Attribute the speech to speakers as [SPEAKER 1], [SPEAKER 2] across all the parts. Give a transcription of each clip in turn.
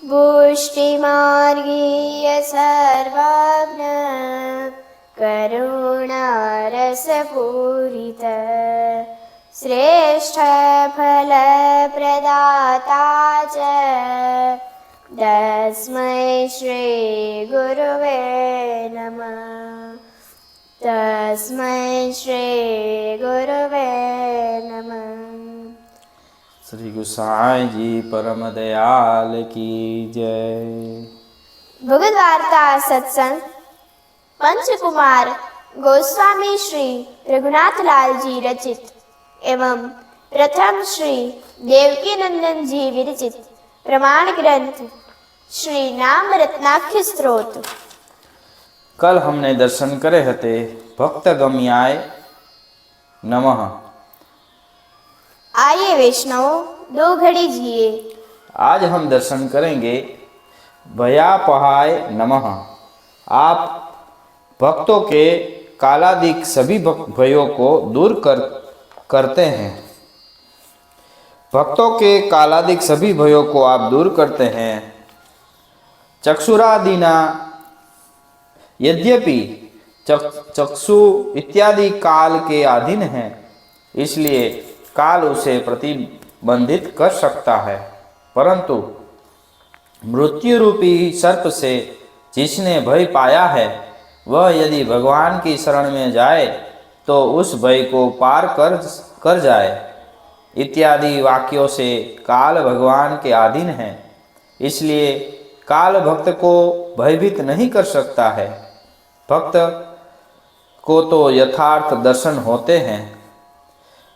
[SPEAKER 1] पुष्टिमार्गीय सर्वज्ञ करुणारसपूरित श्रेष्ठ फलप्रदाता च तस्मै श्री गुरुवे नमः। तस्मै श्री गुरुवे नमः।
[SPEAKER 2] श्री गुसाई जी परम दयाल की जय।
[SPEAKER 1] भगवद वार्ता सत्संग पंचकुमार गोस्वामी श्री रघुनाथ लाल जी रचित एवं प्रथम श्री देवकी नंदन जी विरचित प्रमाण ग्रंथ श्री नाम रत्नाख्य स्त्रोत।
[SPEAKER 2] कल हमने दर्शन करे हते भक्त गम्याय नमः।
[SPEAKER 1] आइए वैष्णवों, दो घड़ी जिए।
[SPEAKER 2] आज हम दर्शन करेंगे भयापहाय नमः। आप भक्तों के कालादिक सभी भयों को दूर करते हैं। भक्तों के कालादिक सभी भयों को आप दूर करते हैं। चक्षुरादिना यद्यपि चक्षु इत्यादि काल के अधीन हैं, इसलिए काल उसे प्रतिबंधित कर सकता है, परंतु मृत्यु रूपी सर्प से जिसने भय पाया है वह यदि भगवान की शरण में जाए तो उस भय को पार कर जाए। इत्यादि वाक्यों से काल भगवान के अधीन है, इसलिए काल भक्त को भयभीत नहीं कर सकता है। भक्त को तो यथार्थ दर्शन होते हैं।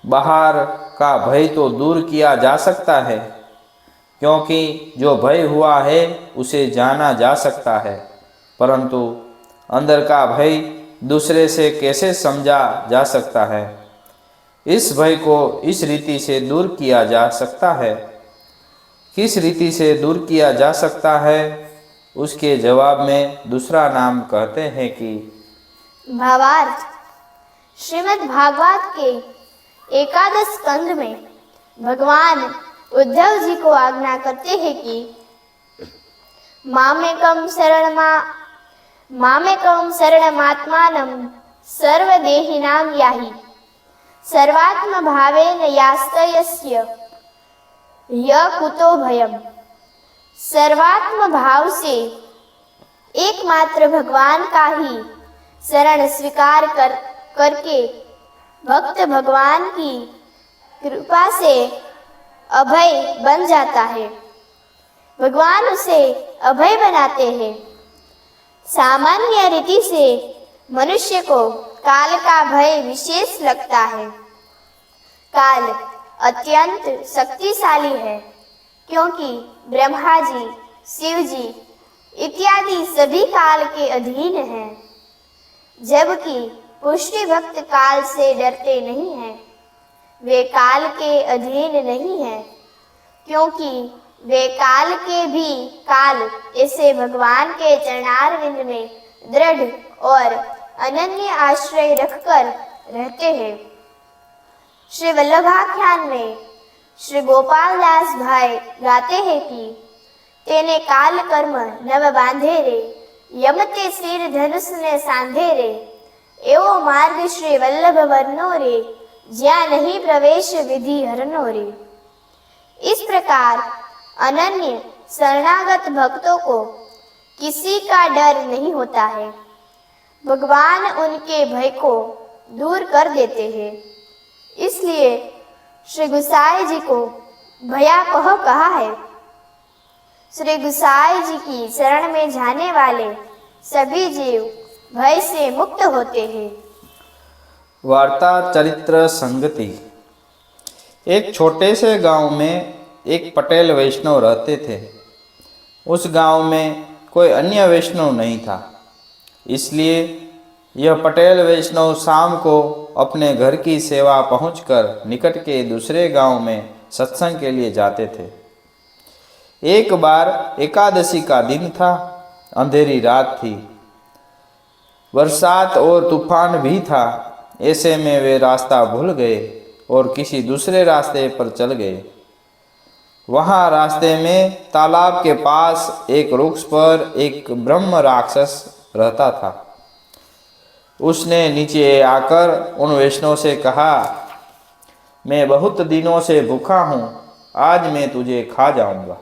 [SPEAKER 2] बाहर का भय तो दूर किया जा सकता है, क्योंकि जो भय हुआ है उसे जाना जा सकता है, परंतु अंदर का भय दूसरे से कैसे समझा जा सकता है। इस भय को इस रीति से दूर किया जा सकता है। किस रीति से दूर किया जा सकता है, उसके जवाब में दूसरा नाम कहते हैं कि
[SPEAKER 1] भावार्थ। श्रीमद् भागवत के एकादश स्कंद में भगवान उद्धव जी को आज्ञा करते हैं कि मामेकं शरणमात्मानं सर्वदेहिनां याहि सर्वात्म भावेन यास्तयस्य य कुतो भयम्। सर्वात्म भाव से एकमात्र भगवान का ही शरण स्वीकार करके भक्त भगवान की कृपा से अभय बन जाता है। भगवान उसे अभय बनाते हैं। सामान्य रीति से मनुष्य को काल का भय विशेष लगता है। काल अत्यंत शक्तिशाली है, क्योंकि ब्रह्मा जी, शिव जी इत्यादि सभी काल के अधीन हैं, जबकि पुष्टि भक्त काल से डरते नहीं हैं। वे काल के अधीन नहीं हैं, क्योंकि वे काल के भी काल ऐसे भगवान के चरणारविंद में दृढ़ और अनन्य आश्रय रखकर रहते हैं। श्री वल्लभाख्यान में श्री गोपाल दास भाई गाते हैं कि तेने काल कर्म नव बांधे रे, यमते सिर धनुष ने सांधे रे, एवो मार्ग श्री वल्लभ वर्णो रे, ज्या नहीं प्रवेश विधि हरनो रे। इस प्रकार अनन्य शरणागत भक्तों को किसी का डर नहीं होता है। भगवान उनके भय को दूर कर देते हैं। इसलिए श्री गुसाई जी को भयापह कहा है। श्री गुसाई जी की शरण में जाने वाले सभी जीव भय से मुक्त होते हैं।
[SPEAKER 2] वार्ता चरित्र संगति। एक छोटे से गांव में एक पटेल वैष्णव रहते थे। उस गांव में कोई अन्य वैष्णव नहीं था, इसलिए यह पटेल वैष्णव शाम को अपने घर की सेवा पहुंचकर निकट के दूसरे गांव में सत्संग के लिए जाते थे। एक बार एकादशी का दिन था, अंधेरी रात थी, बरसात और तूफान भी था। ऐसे में वे रास्ता भूल गए और किसी दूसरे रास्ते पर चल गए। वहाँ रास्ते में तालाब के पास एक वृक्ष पर एक ब्रह्म राक्षस रहता था। उसने नीचे आकर उन वैष्णव से कहा, मैं बहुत दिनों से भूखा हूँ, आज मैं तुझे खा जाऊंगा।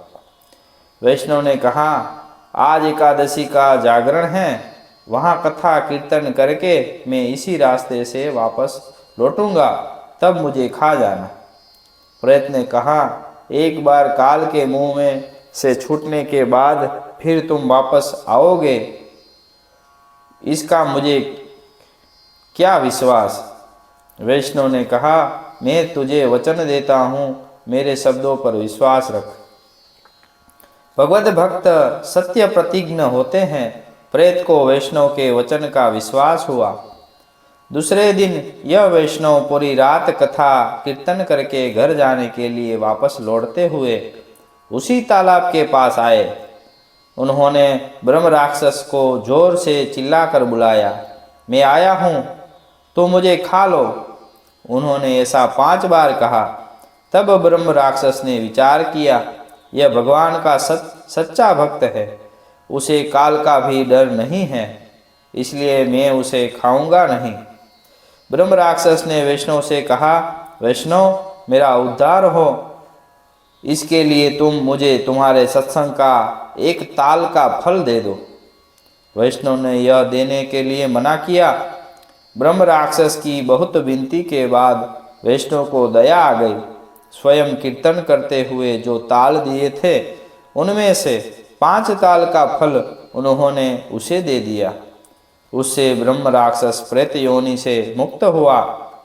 [SPEAKER 2] वैष्णव ने कहा, आज एकादशी का जागरण है, वहाँ कथा कीर्तन करके मैं इसी रास्ते से वापस लौटूंगा, तब मुझे खा जाना। प्रेत ने कहा, एक बार काल के मुंह में से छूटने के बाद फिर तुम वापस आओगे, इसका मुझे क्या विश्वास। वैष्णव ने कहा, मैं तुझे वचन देता हूँ, मेरे शब्दों पर विश्वास रख। भगवत भक्त सत्य प्रतिज्ञ होते हैं। प्रेत को वैष्णव के वचन का विश्वास हुआ। दूसरे दिन यह वैष्णव पूरी रात कथा कीर्तन करके घर जाने के लिए वापस लौटते हुए उसी तालाब के पास आए। उन्होंने ब्रह्म राक्षस को जोर से चिल्लाकर बुलाया, मैं आया हूँ, तो मुझे खा लो। उन्होंने ऐसा 5 बार कहा। तब ब्रह्म राक्षस ने विचार किया, यह भगवान का सच्चा भक्त है, उसे काल का भी डर नहीं है, इसलिए मैं उसे खाऊंगा नहीं। ब्रह्म राक्षस ने वैष्णव से कहा, वैष्णव, मेरा उद्धार हो, इसके लिए तुम मुझे तुम्हारे सत्संग का एक ताल का फल दे दो। वैष्णव ने यह देने के लिए मना किया। ब्रह्म राक्षस की बहुत विनती के बाद वैष्णव को दया आ गई। स्वयं कीर्तन करते हुए जो ताल दिए थे, उनमें से 5 ताल का फल उन्होंने उसे दे दिया। उससे ब्रह्म राक्षस प्रेत योनि से मुक्त हुआ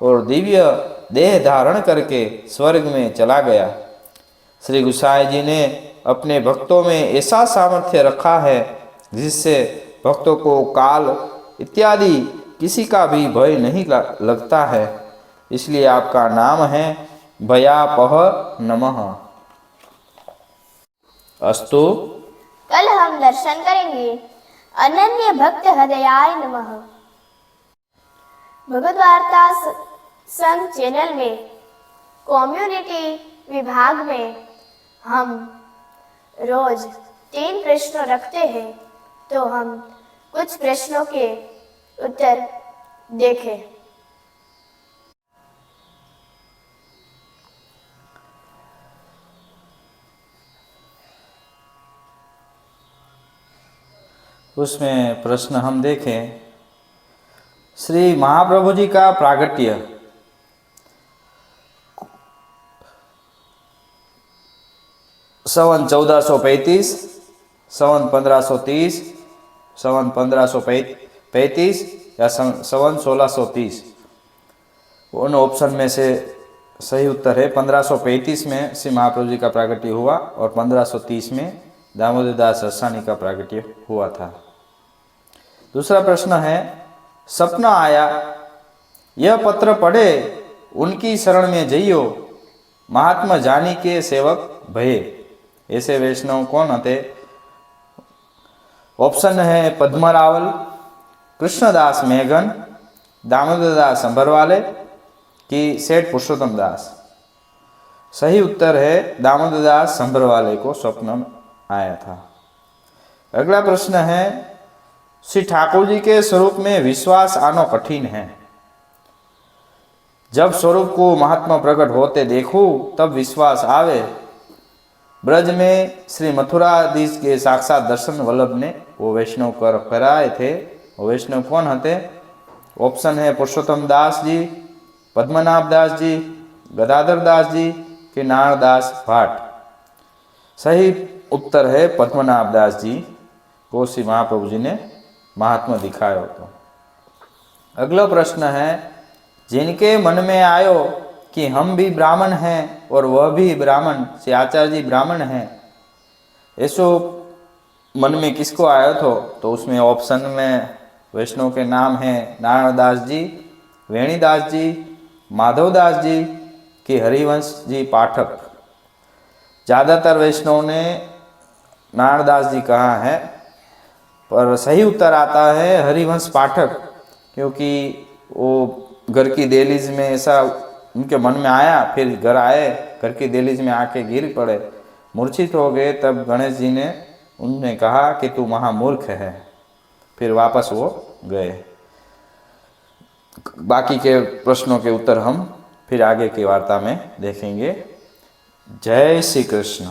[SPEAKER 2] और दिव्य देह धारण करके स्वर्ग में चला गया। श्री गोसाई जी ने अपने भक्तों में ऐसा सामर्थ्य रखा है जिससे भक्तों को काल इत्यादि किसी का भी भय नहीं लगता है। इसलिए आपका नाम है भयापह नमः। अस्तु।
[SPEAKER 1] कल हम दर्शन करेंगे अनन्य भक्त हृदयाय नमः। भगवद वार्ता संघ चैनल में कम्युनिटी विभाग में हम रोज 3 प्रश्न रखते हैं, तो हम कुछ प्रश्नों के उत्तर देखें।
[SPEAKER 2] उसमें प्रश्न हम देखें, श्री महाप्रभु जी का प्रागट्य संवत 1435, संवत 1530, संवत 1535 या संवत 1630, उन ऑप्शन में से सही उत्तर है 1535 में श्री महाप्रभु जी का प्रागट्य हुआ और 1530 में दामोदर दास असानी का प्रागट्य हुआ था। दूसरा प्रश्न है, सपना आया, यह पत्र पढ़े, उनकी शरण में जइयो, महात्मा जानी के सेवक भये। ऐसे वैष्णव कौन थे? ऑप्शन है पद्मरावल, कृष्णदास मेघन, दामोदर दास अंबरवाले कि सेठ पुरुषोत्तम दास। सही उत्तर है दामोदर दास अंबरवाले को स्वप्न में आया था। अगला प्रश्न है, श्री ठाकुर जी के स्वरूप में विश्वास आना कठिन है। जब स्वरूप को महात्मा प्रकट होते देखूं तब विश्वास आवे। ब्रज में श्री मथुराधीश के साक्षात दर्शन वल्लभ ने वो वैष्णव कर कराए थे। वो वैष्णव कौन थे? ऑप्शन है पुरुषोत्तम दास जी, पद्मनाभ दास जी, गदाधर दास जी के नारायण दास भाट। सही उत्तर है पद्मनाभ दास जी को श्री महाप्रभु जी ने महात्मा दिखाया तो। अगला प्रश्न है, जिनके मन में आयो कि हम भी ब्राह्मण हैं और वह भी ब्राह्मण, श्री आचार्य जी ब्राह्मण हैं, ऐसो मन में किसको आया तो उसमें ऑप्शन में वैष्णव के नाम हैं नारायण दास जी, वेणीदास जी, माधव दास जी कि हरिवंश जी पाठक। ज़्यादातर वैष्णव ने नारायण दास जी कहा है, पर सही उत्तर आता है हरिवंश पाठक, क्योंकि वो घर की दहलीज में ऐसा उनके मन में आया, फिर घर आए, घर की दहलीज में आके गिर पड़े मूर्छित हो गए तब गणेश जी ने उन्हें कहा कि तू महामूर्ख है। फिर वापस वो गए। बाकी के प्रश्नों के उत्तर हम फिर आगे की वार्ता में देखेंगे। जय श्री कृष्ण।